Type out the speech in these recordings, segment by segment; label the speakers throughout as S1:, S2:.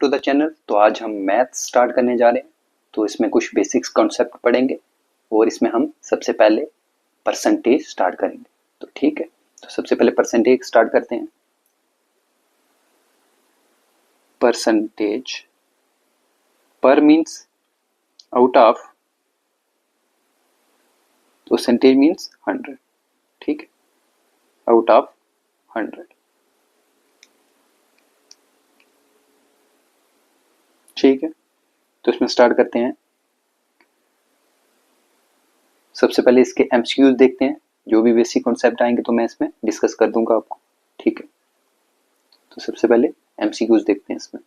S1: To the channel. तो आज हम मैथ स्टार्ट करने जा रहे हैं। तो इसमें कुछ बेसिक्स कॉन्सेप्ट पढ़ेंगे और इसमें हम सबसे पहले परसेंटेज स्टार्ट करेंगे। तो ठीक है, तो सबसे पहले परसेंटेज स्टार्ट करते हैं। परसेंटेज पर means out of, percentage means 100। ठीक है, आउट ऑफ 100। ठीक है, तो इसमें स्टार्ट करते हैं। सबसे पहले इसके एमसीक्यूज देखते हैं। जो भी बेसिक कॉन्सेप्ट आएंगे तो मैं इसमें डिस्कस कर दूंगा आपको। ठीक है, तो सबसे पहले एमसीक्यूज देखते हैं इसमें।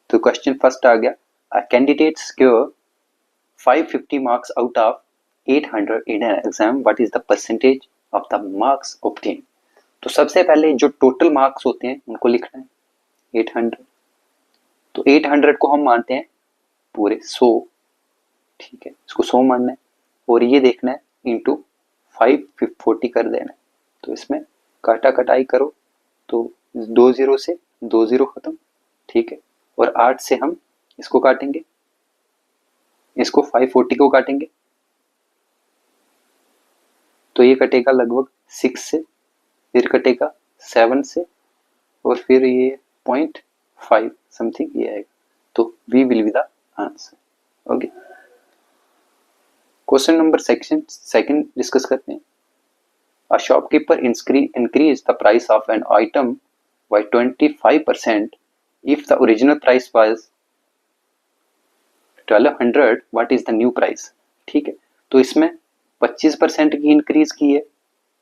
S1: तो क्वेश्चन फर्स्ट आ गया, a candidate score 550 marks out of 800 in an exam, what is the percentage of the marks obtain. तो सबसे पहले जो टोटल मार्क्स होते हैं उनको लिखना है 800। तो 800 को हम मानते हैं पूरे 100। ठीक है, इसको 100 मानना है और ये देखना है इंटू 540 कर देना है। तो इसमें काटा कटाई करो तो 2 0 से 2 0 खत्म। ठीक है, और 8 से हम इसको काटेंगे, इसको 540 को काटेंगे तो ये कटेगा लगभग 6 से, फिर कटेगा 7 से और फिर ये 0.5 समथिंग ये आएगा। तो B will be the answer. Okay, question number second discuss करते हैं। A shopkeeper increase the price of an item by 25% if the original price was 1200, what is the new price। ठीक है, तो इसमें 25% की इंक्रीज की है।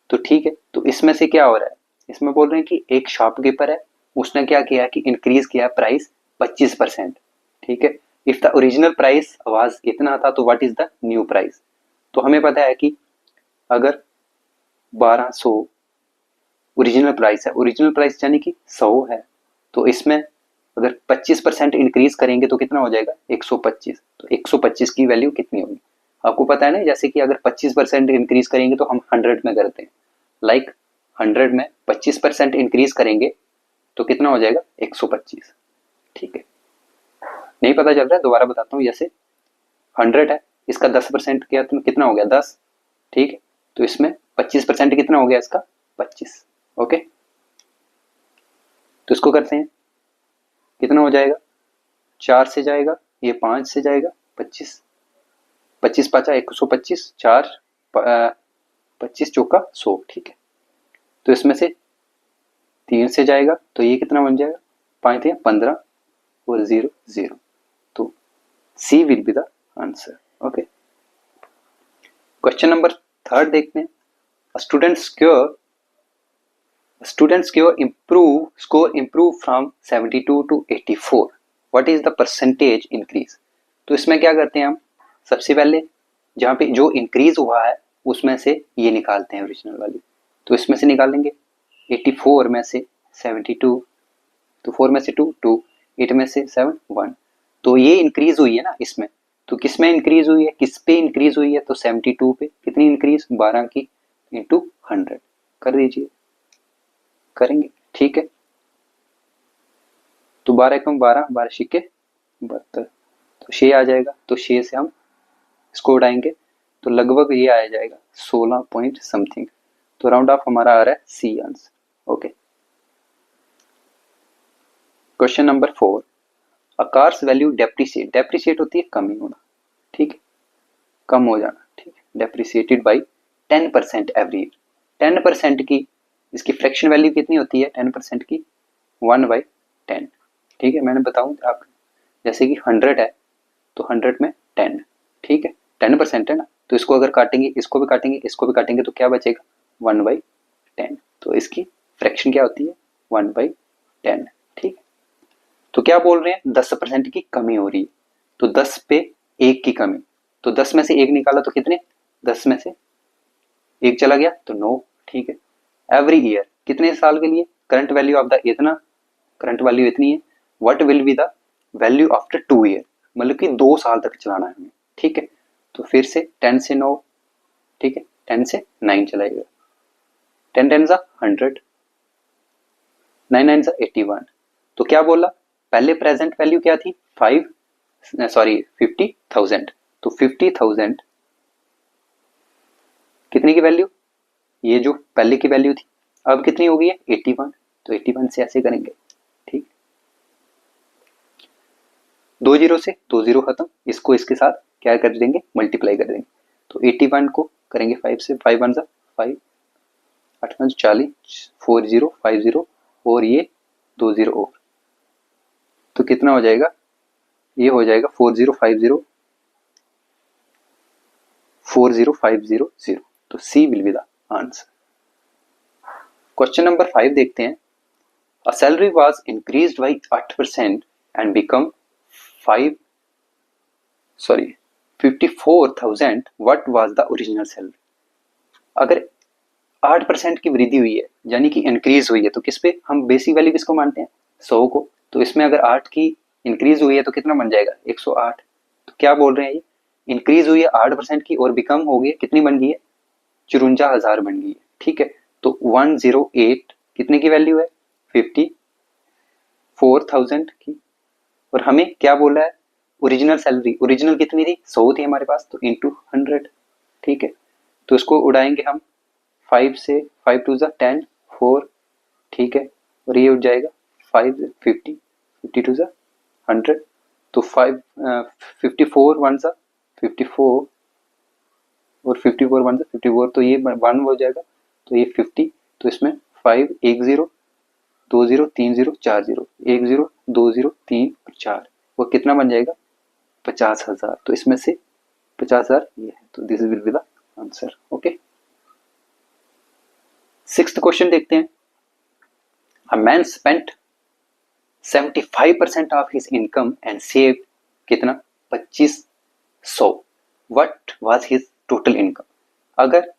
S1: तो ठीक है, तो इसमें से क्या हो रहा है, इसमें बोल रहे हैं कि एक शॉपकीपर है, उसने क्या किया कि इंक्रीज किया प्राइस 25%। ठीक है, if the original price was इतना था तो what is the new price. तो हमें पता है कि अगर 1200 ओरिजिनल प्राइस है, ओरिजिनल प्राइस यानी कि 100 है, तो इसमें अगर 25% इंक्रीज करेंगे तो कितना हो जाएगा 125। तो 125 की वैल्यू कितनी होगी आपको पता है ना। जैसे कि अगर 25% इंक्रीज करेंगे तो हम 100 में करते हैं, लाइक 100 में 25% इंक्रीज करेंगे तो कितना हो जाएगा 125। ठीक है, नहीं पता चल रहा है, दोबारा बताता हूँ। जैसे 100 है, इसका 10% किया तो कितना हो गया 10। ठीक है, तो इसमें 25% कितना हो गया इसका 25। ओके, तो इसको करते हैं, कितना हो जाएगा 4 से जाएगा, ये 5 से जाएगा 25, 25 पाँचा 125, 4 25 चौका 100। ठीक है, तो इसमें से 3 से जाएगा तो ये कितना बन जाएगा 5 × 15 और 0 0। तो C will be the answer. Okay, question number third देखते हैं। Student score improve from 72 to 84, what is the percentage increase। तो इसमें क्या करते हैं हम, सबसे पहले जहाँ पे जो इंक्रीज हुआ है उसमें से ये निकालते हैं ओरिजिनल वाली। तो इसमें से निकालेंगे 84 में से 72, तो 4 में से 2 2, 8 में से 7 1। तो ये इंक्रीज हुई है ना इसमें, तो किस में इंक्रीज हुई है, किस पे इंक्रीज हुई है, तो 72 पे। कितनी इंक्रीज 12 की इंटू 100 कर दीजिए, करेंगे। ठीक है, तो 12 × 12, 12 छिके 72, तो 6 आ जाएगा। तो 6 से हम इसको उड़ाएंगे तो लगभग ये आ जाएगा 16 पॉइंट समथिंग। तो राउंड ऑफ हमारा आ रहा है C answer. Okay, question number 4, a car's value depreciate होती है कमी होना। ठीक है, कम हो जाना। ठीक है, डेप्रिसिएटेड बाई 10% एवरी ईयर। 10% की इसकी फ्रैक्शन वैल्यू कितनी होती है 10% की 1/10। ठीक है, मैंने बताऊं आप, जैसे कि 100 है तो 100 में 10। ठीक है, 10% है ना, तो इसको अगर काटेंगे, इसको भी काटेंगे, इसको भी काटेंगे तो क्या बचेगा 1/10। तो इसकी फ्रैक्शन क्या होती है 1/10। ठीक है, तो क्या बोल रहे हैं 10% की कमी हो रही है, तो 10 पे 1 की कमी। तो 10 में से 1 निकाला तो कितने, 10 में से 1 चला गया तो 9। ठीक है, एवरी ईयर कितने साल के लिए, करंट वैल्यू ऑफ द इतना, करंट वैल्यू इतनी है, what will be the value after 2 year, मतलब कि 2 साल तक चलाना है हमें। ठीक है, तो फिर से 10 से 9, ठीक है 10 से 9 चलाएगा, 10 10 100, 9 9 81। तो क्या बोला पहले प्रेजेंट वैल्यू क्या थी 50,000, तो 50,000 कितने की वैल्यू, ये जो पहले की वैल्यू थी अब कितनी हो गई है 81, तो 81 से ऐसे करेंगे, ठीक, 20 से 20 खत्म, इसको इसके साथ क्या कर देंगे मल्टीप्लाई कर देंगे, तो 81 को करेंगे 5 से, 5 1 5, 8 5 40, 4050 और ये 20 और, तो कितना हो जाएगा, ये हो जाएगा 4050, तो C will be the answer. Question number 5 देखते हैं। A salary was increased by 8% and become 54,000, what was the original salary. अगर 8% की वृद्धि हुई है यानी कि इंक्रीज हुई है, तो किस पे हम बेसिक वैल्यू किसको मानते हैं 100 को, तो इसमें अगर 8 की इंक्रीज हुई है तो कितना बन जाएगा 108, तो क्या बोल रहे हैं ये इंक्रीज हुई है 8% की और बिकम हो गई कितनी बन गई है 54,000 बन गई है, ठीक है, तो 108 कितने की वैल्यू है 54,000 की, और हमें क्या बोला है ओरिजिनल सैलरी, ओरिजिनल कितनी थी 100 थी हमारे पास, तो इंटू 100, ठीक है, तो इसको उड़ाएंगे हम 5 से, 5 2 10 4, ठीक है, और ये उठ जाएगा 5 50 52 100, तो 5 54 1 54 और 54 1 54, तो ये 1 हो जाएगा, तो ये 50, तो इसमें 5 1 0 2 0 3 0 4 0 1 0 2 0 3 और 4, वो कितना बन जाएगा 50,000, तो इसमें से 50,000 ये है, तो this will be the answer. Okay, sixth question देखते हैं। A man spent 75% of his income and save कितना 2500, what was his total income. अगर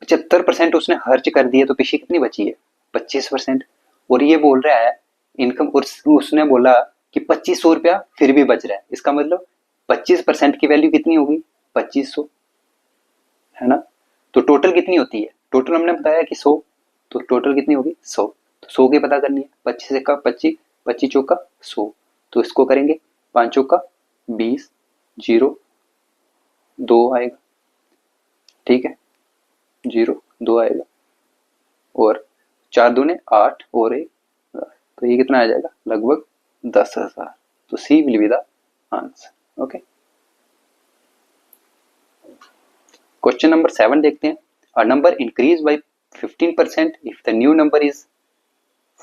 S1: 75% उसने खर्च कर दिए तो पीछे कितनी बची है 25%, और ये बोल रहा है इनकम, और उसने बोला कि 2500 रुपया फिर भी बच रहा है, इसका मतलब 25% की वैल्यू कितनी होगी 2500, है ना, तो टोटल कितनी होती है, टोटल हमने बताया कि 100, तो टोटल कितनी होगी 100, तो 100 की पता करनी है, 25 का 25, 25 चौका 100, तो इसको करेंगे 5 चौका 20, 0 2 आएगा, ठीक है, 0 2 आएगा, और 4 दूने 8 और 1, तो ये कितना आ जाएगा लगभग 10,000, तो C will be the answer. Okay, question number 7 देखते हैं। A number increase by 15% if the new number is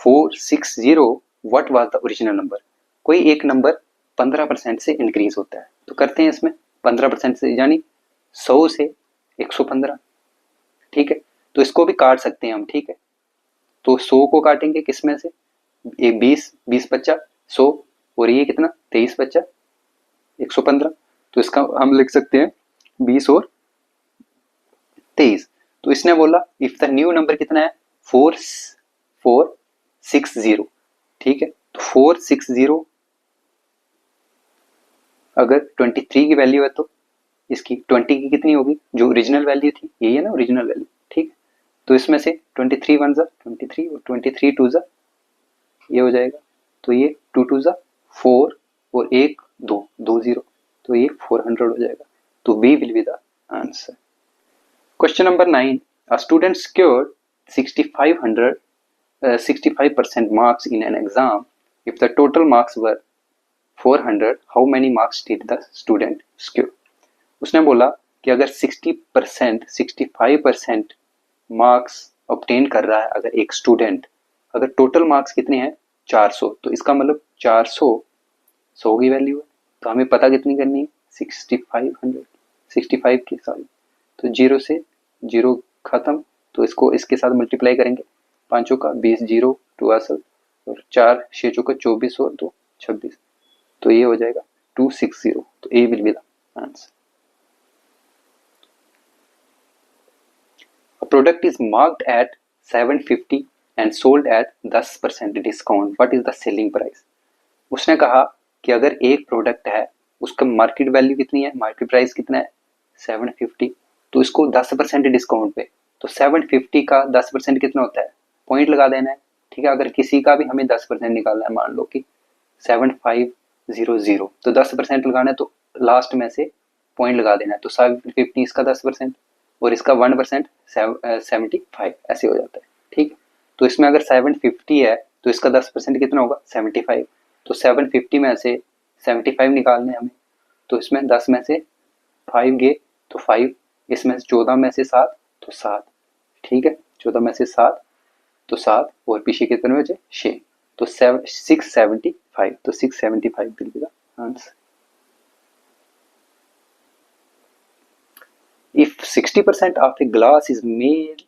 S1: 460, what was the original number. कोई एक नंबर 15% से इंक्रीज होता है, तो करते हैं इसमें 15% से, यानी 100 से 115, ठीक है, तो इसको भी काट सकते हैं हम, ठीक है, तो 100 को काटेंगे किसमें से, ये 20 20 बच्चा 100, और ये कितना 23 बच्चा 115, तो इसका हम लिख सकते हैं 20 और 23, तो इसने बोला इफ द न्यू नंबर कितना है 460, ठीक है, तो 460 अगर 23 की वैल्यू है तो इसकी 20 की कितनी होगी, जो ओरिजिनल वैल्यू थी यही है ना ओरिजिनल वैल्यू, ठीक, तो इसमें से 23 1 23 और 23 2 ये हो जाएगा, तो ये 2 2 4 और 1 2 2 0, तो ये 400 हो जाएगा, तो B will be the answer. Question number 9, a student scored 65% marks in an exam. If the total marks were 400, how many marks did the student score? उसने बोला कि अगर 65% मार्क्स ऑब्टेन कर रहा है अगर एक स्टूडेंट, अगर टोटल मार्क्स कितने हैं 400, तो इसका मतलब 400 100 की वैल्यू है, तो हमें पता कितनी करनी है 65 की, सॉरी, तो 0 से 0 खत्म, तो इसको इसके साथ मल्टीप्लाई करेंगे, 5 का 20 0 2 असल, और 4 6 का 24 और 2 26, तो ये हो जाएगा 260, तो A will be the answer. A product is marked at 750 and sold at 10% discount. What is the selling price? उसने कहा कि अगर एक प्रोडक्ट है उसका मार्केट वैल्यू कितनी है, मार्केट प्राइस कितना है 750, तो इसको 10% डिस्काउंट पे, तो 750 का 10% कितना होता है, पॉइंट लगा देना है, ठीक है, अगर किसी का भी हमें 10% निकालना है, मान लो कि 7500, तो 10% लगाना है तो लास्ट में से पॉइंट लगा देना है, तो 750 इसका 10% और इसका 1% 75 ऐसे हो जाता है। ठीक, तो इसमें अगर 750 है तो इसका 10% कितना होगा 75, तो 750 में से 75 निकालने हमें, तो इसमें 10 में से 5 गए तो 5, इसमें 14 में से 7 तो 7, ठीक है 14 में से 7 तो 7 और पीछे कितने बचे 6, तो 675, तो 675 will be the answer. If 60% of a class is male,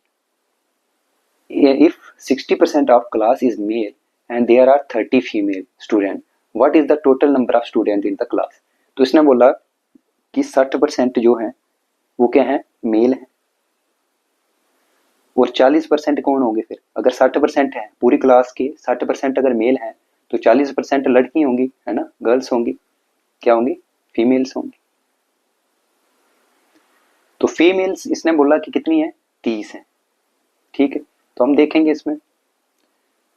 S1: if 60% of class is male and there are 30 female student, what is the total number of student in the class? तो इसने बोला कि 60% जो है वो क्या है मेल है और 40% कौन होंगे फिर, अगर 60% है पूरी क्लास के 60% अगर मेल है तो 40% लड़की होंगी, है ना, गर्ल्स होंगी, क्या होंगी फीमेल्स होंगी। तो फीमेल्स इसने बोला कि कितनी है 30 है, ठीक है, तो हम देखेंगे इसमें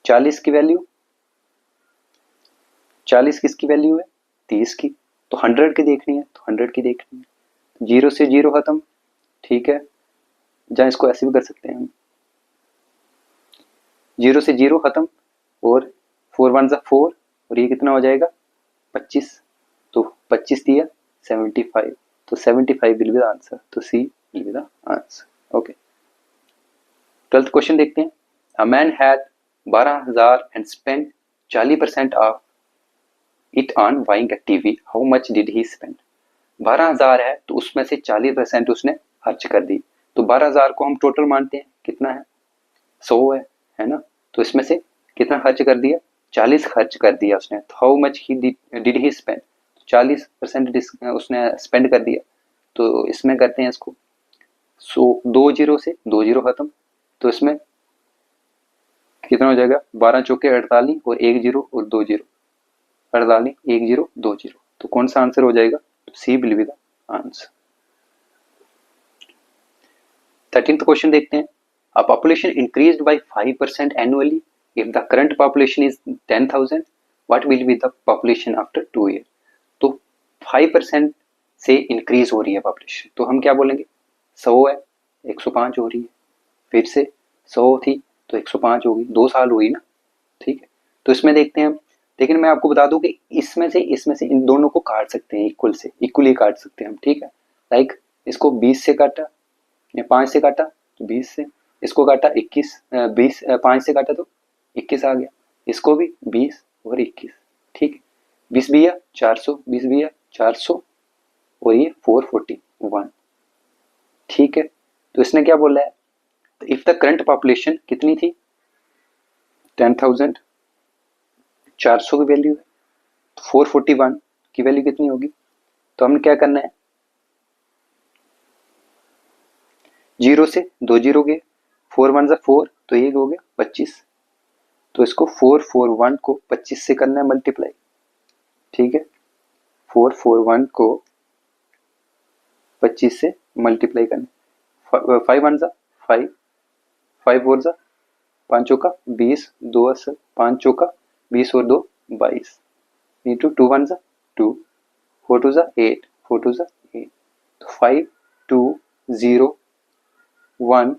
S1: 40 की वैल्यू, 40 किसकी वैल्यू है 30 की, तो 100 की देखनी है तो 100 की देखनी है, 0 से 0 खत्म, ठीक है, जहाँ इसको ऐसे भी कर सकते हैं हम, 0 से 0 खत्म और 4 1 जा 4 और ये कितना हो जाएगा 25, तो 25 दिया 75, तो 75 विल बी द आंसर, तो C will be the answer. Okay, 12th question देखते हैं। A man had 12,000 and spend 40% of it on buying a TV, how much did he spend. 12,000 है तो उसमें से 40% उसने खर्च कर दी, तो 12,000 को हम टोटल मानते हैं कितना है 100 है ना, तो इसमें से कितना खर्च कर दिया 40 खर्च कर दिया उसने, तो how much he did he spend, 40% उसने स्पेंड कर दिया, तो इसमें करते हैं इसको 2 0 से 2 0 खत्म, तो इसमें कितना हो जाएगा 12 चौके 48 और 1 0 और 2 0, 48 1 0 2 0, तो कौन सा आंसर हो जाएगा, तो C will be the answer. 13th question देखते हैं। A population increased by 5% annually if the current population is 10,000, what will be the population after 2 year. तो 5% से इंक्रीज हो रही है पॉपुलेशन, तो हम क्या बोलेंगे 100 है 105 हो रही है, फिर से 100 थी तो 105 होगी, 2 साल हुई ना, ठीक है, तो इसमें देखते हैं हम, लेकिन मैं आपको बता दूं कि इसमें से इन दोनों को काट सकते हैं, इक्वल से इक्वली काट सकते हैं हम, ठीक है, लाइक इसको 20 से काटा या 5 से काटा तो 20 से, इसको काटा 21 20 5 से काटा तो 21 आ गया, इसको भी 20 और 21, ठीक है, 20 भी है 400, 20 भी है 400 और ये 441, ठीक है, तो इसने क्या बोला है, तो इफ द करंट पॉपुलेशन कितनी थी 10,000, 400 की वैल्यू है, तो 441 की वैल्यू कितनी होगी, तो हमने क्या करना है 0 से 2 0 गए, 4 1 जा 4 तो ये हो गया 25, तो इसको 441 को 25 से करना है मल्टीप्लाई, ठीक है, 441 को 25 से मल्टीप्लाई करना, 5 1 जा 5, 5 4 जा 5 चौका 20, 2 5 चौका 20 और 2 22, इंटू 2 1 जा 2, 4 2 जा 8, 4 2 जा 8, तो 5 2 0 1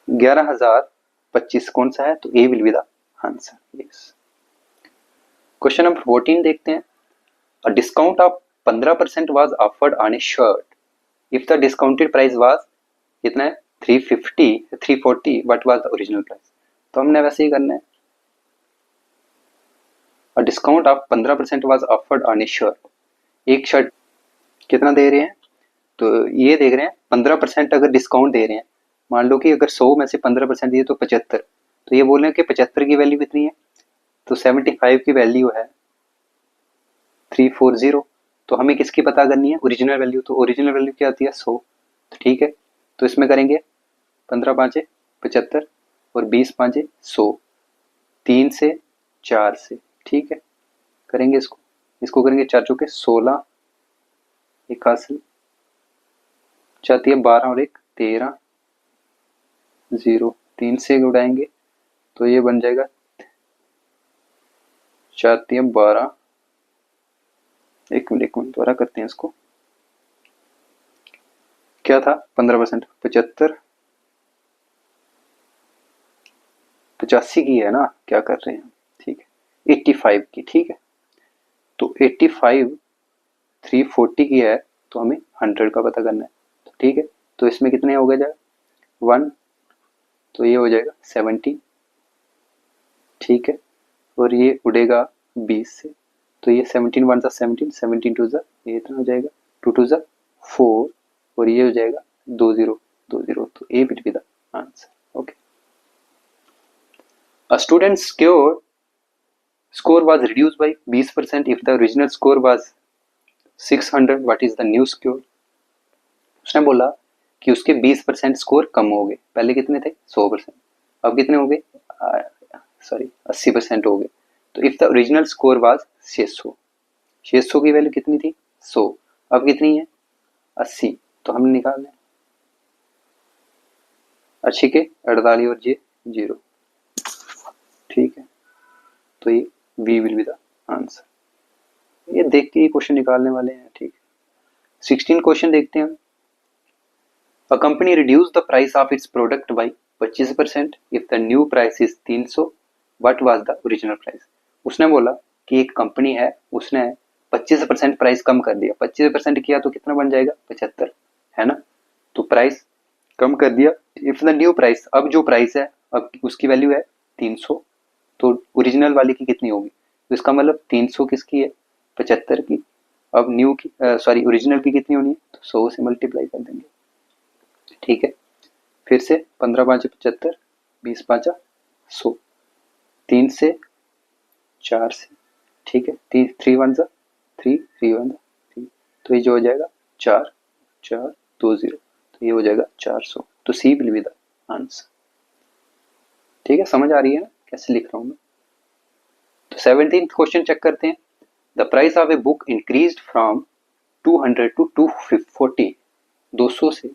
S1: 11,025 कौन सा है, तो A will be the answer, yes. Question number 14 देखते हैं। A discount of 15% was offered on a shirt if the discounted price was कितना है 340 what was the original price, तो हमने वैसे ही करना है, a discount of 15% was offered on a shirt, एक शर्ट कितना दे रहे हैं, तो ये देख रहे हैं 15% अगर डिस्काउंट दे रहे हैं, मान लो कि अगर 100 में से 15% दिए तो 75, तो ये बोल रहे हैं कि 75 की वैल्यू कितनी है, तो 75 की वैल्यू है 340, तो हमें किसकी पता करनी है ओरिजिनल वैल्यू, तो ओरिजिनल वैल्यू क्या आती है 100, तो ठीक है, तो इसमें करेंगे 15 5 75 और 20 5 100, 3 से 4 से, ठीक है, करेंगे इसको करेंगे 4 चौके 16, 81 चाहती है 12 और 1 13, 0 3 से उड़ाएंगे तो ये बन जाएगा 4 12, एक मिनट दोबारा करते हैं इसको। क्या था 15%? 75, 85 की है ना, क्या कर रहे हैं, ठीक है 85 की, ठीक है। तो 85 340 की है, तो हमें 100 का पता करना है, तो ठीक है। तो इसमें कितने हो गए जाए 1, तो ये हो जाएगा 70, ठीक है। और ये उड़ेगा 20 से, तो ये 17 1 17, 17 2 ये इतना हो जाएगा, 2 2 4, और ये हो जाएगा 2 0 2 0, तो A will be the answer. Okay, a student's score was reduced by 20% if the original score was 600, what is the new score? उसने बोला कि उसके 20% स्कोर कम हो गए, पहले कितने थे 100%, अब कितने हो गए, सॉरी 80% हो गए। तो if the original score was 600, 600 की वैल्यू कितनी थी 100, अब कितनी है 80, तो हमने निकालना है 80 के 48 और ये 0, ठीक है। तो ये B will be the answer. ये देख के ही क्वेश्चन निकालने वाले हैं, ठीक है। 16 क्वेश्चन देखते हैं हम। A company reduced the price of its product by 25% if the new price is 300, what was the original price? उसने बोला कि एक कंपनी है, उसने 25% प्राइस कम कर दिया, 25% किया तो कितना बन जाएगा 75, है ना। तो प्राइस कम कर दिया, इफ द न्यू प्राइस, अब जो प्राइस है अब उसकी वैल्यू है 300, तो ओरिजिनल वाली की कितनी होगी, तो इसका मतलब 300 किसकी है 75 की, अब न्यू की सॉरी ओरिजिनल की कितनी होनी है, तो 100 से मल्टीप्लाई कर देंगे, ठीक है। फिर से 15 5 75, 20 5 100, 3 से 4 से, ठीक है, 3 1 3 3 1 3, तो ये जो हो जाएगा 4 4 2 0, तो ये हो जाएगा 400, तो C will be the answer, ठीक है। समझ आ रही है ना कैसे लिख रहा हूं मैं। तो 17th क्वेश्चन चेक करते हैं। The price of a book increased from 200 to 240, 200 से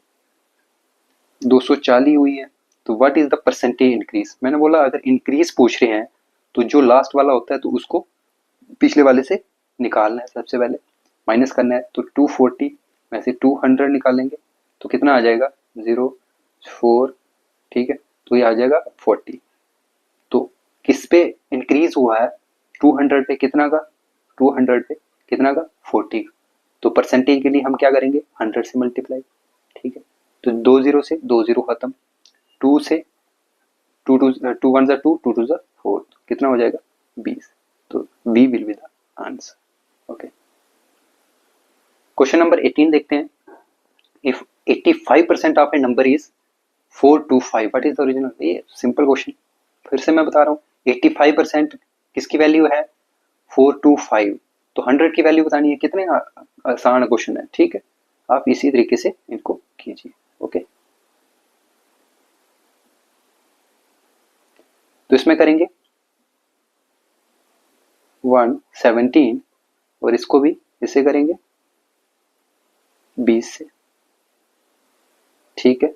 S1: 240 हुई है, तो what is the percentage increase. मैंने बोला अगर इंक्रीज पूछ रहे हैं तो जो लास्ट वाला होता है तो उसको पिछले वाले से निकालना है, सबसे पहले माइनस करना है, तो 240 में से 200 निकालेंगे तो कितना आ जाएगा 0 4, ठीक है, तो ये आ जाएगा 40। तो किस पे इंक्रीज हुआ है 200 पे, कितना का 200 पे कितना का 40 का, तो परसेंटेज के लिए हम क्या करेंगे 100 से मल्टीप्लाई, ठीक है। तो 2 0 से 2 0 खत्म, 2 से 2 2 2 1 2 2 2 4, कितना हो जाएगा 20, तो B will be the answer. Okay, question number 18 देखते हैं। If 85% of a number is 425, what is the original. ये सिंपल क्वेश्चन, फिर से मैं बता रहा हूँ 85% किसकी वैल्यू है 425, तो 100 की वैल्यू बतानी है, कितने आसान क्वेश्चन है, ठीक है। आप इसी तरीके से इनको कीजिए। ओके, तो इसमें करेंगे 117 और इसको भी इसे करेंगे 20 से, ठीक है।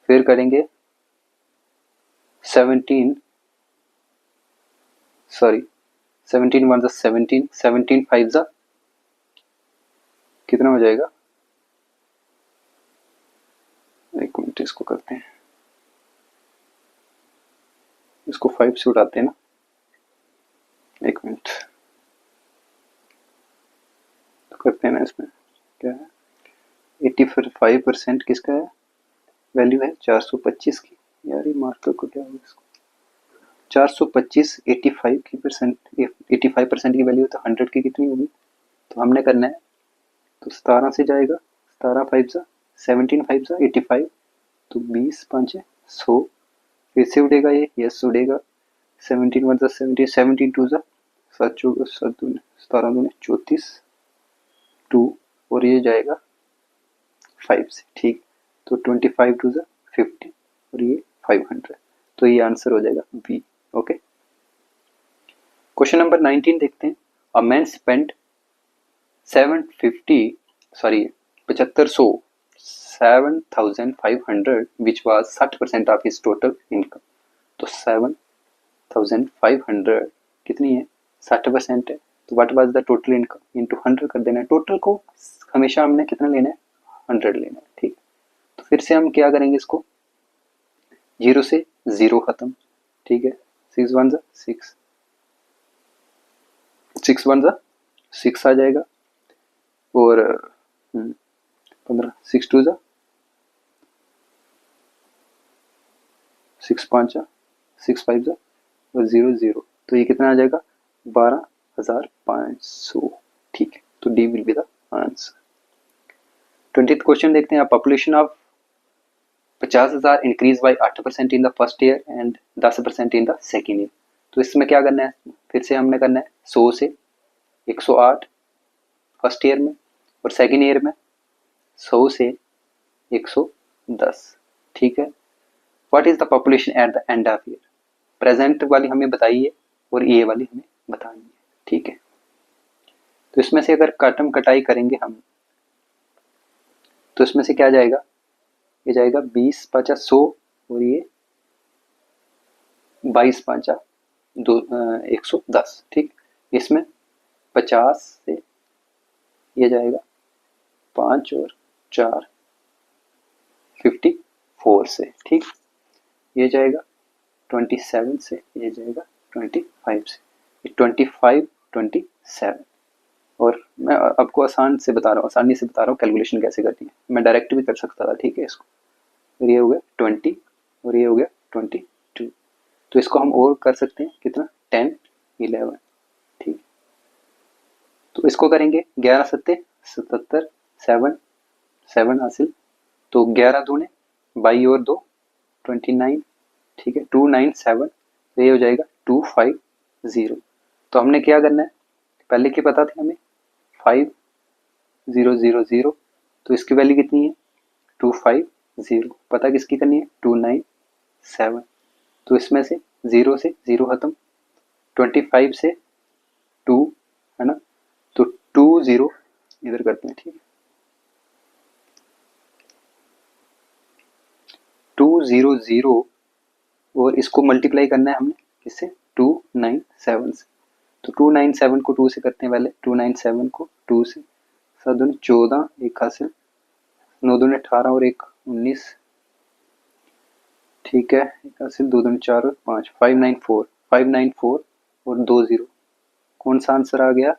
S1: फिर करेंगे 17 1 17 17 5 कितना हो जाएगा, एक मिनट इसको करते हैं, इसको 5 से उठाते हैं ना, एक मिनट तो करते हैं ना। इसमें क्या है 85% किसका है, वैल्यू है 425 की, यार ये मार्कर को क्या होगा इसको, 425 85 की परसेंट, 85% की वैल्यू तो 100 की कितनी होगी, तो हमने करना है, तो 17 से जाएगा, 17 5 17 5 85, तो 20 5 100, फिर से उड़ेगा ये, यस उड़ेगा, 17 1 17 17 2 7 17 2 34 2, और ये जाएगा 5 से, ठीक, तो 25 2 50 और ये 500, तो ये आंसर हो जाएगा बी। ओके, क्वेश्चन नंबर 19 देखते हैं। A man spent 7500 which was 60% of his total income, तो 7500 कितनी है 60% है, तो what was the total income into 100 कर देना है। टोटल को हमेशा हमने कितना लेना है, 100 लेना है, ठीक। तो फिर से हम क्या करेंगे, इसको 0 से 0 खत्म, ठीक है। 6 1 जा 6, 6 1 जा 6 आ जाएगा, और 15, 6 2 जा 6 5 जा 6 5 जा और 0 0, तो ये कितना आ जाएगा 12,500, ठीक है। तो D will be the answer. 20th question देखते हैं। Population of 50,000 increase by 8% in the first year and 10% in the second year. तो इसमें क्या करना है, फिर से हमने करना है 100 से 108 फर्स्ट ईयर में, और सेकेंड ईयर में 100 से 110, ठीक है। What is the population at the end of year, present वाली हमें बताइए और ये वाली हमें बतानी है, ठीक है। तो इसमें से अगर काटम कटाई करेंगे हम, तो इसमें से क्या जाएगा, ये जाएगा 20 5 100, और ये 22 5 110, ठीक। इसमें 50 से ये जाएगा 5 और 4 54 से, ठीक। ये जाएगा 27 से, ये जाएगा 25 से, 25 27। और मैं आपको आसानी से बता रहा हूँ कैलकुलेशन कैसे करनी है। मैं डायरेक्ट भी कर सकता था, ठीक है। इसको फिर ये हो गया 20 और ये हो गया 22, तो इसको हम और कर सकते हैं कितना, 10 11, ठीक। तो इसको करेंगे 11 सत्ते 77, 7 हासिल, तो 11 दूने 22 और 2 29, ठीक है। 297, तो ये हो जाएगा 250। तो हमने क्या करना है, पहले की पता थी हमें 5000, तो इसकी वैल्यू कितनी है 250, पता किसकी करनी है 297, तो इसमें से 0 से 0 खत्म, 25 से 2 है ना, तो 20 इधर करते हैं, ठीक है। 200 और इसको मल्टीप्लाई करना है हमने किससे, 297 से। तो 297 को 2 से करते हैं पहले, 297 को 2 से, 7 दूनी 14, 1 हासिल, 9 दूनी 18 और 1 19, ठीक है। 1 हासिल, 2 दूनी 4 और 5, 594 और 20, कौन सा आंसर आ गया,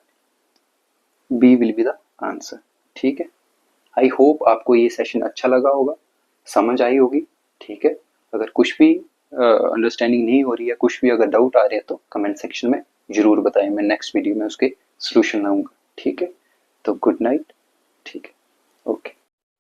S1: B will be the answer, ठीक है। आई होप आपको ये सेशन अच्छा लगा होगा, समझ आई होगी, ठीक है। अगर कुछ भी अंडरस्टैंडिंग नहीं हो रही है, कुछ भी अगर डाउट आ रहे हैं, तो कमेंट सेक्शन में जरूर बताएं, मैं नेक्स्ट वीडियो में उसके सॉल्यूशन लाऊंगा, ठीक है। तो गुड नाइट, ठीक है, ओके।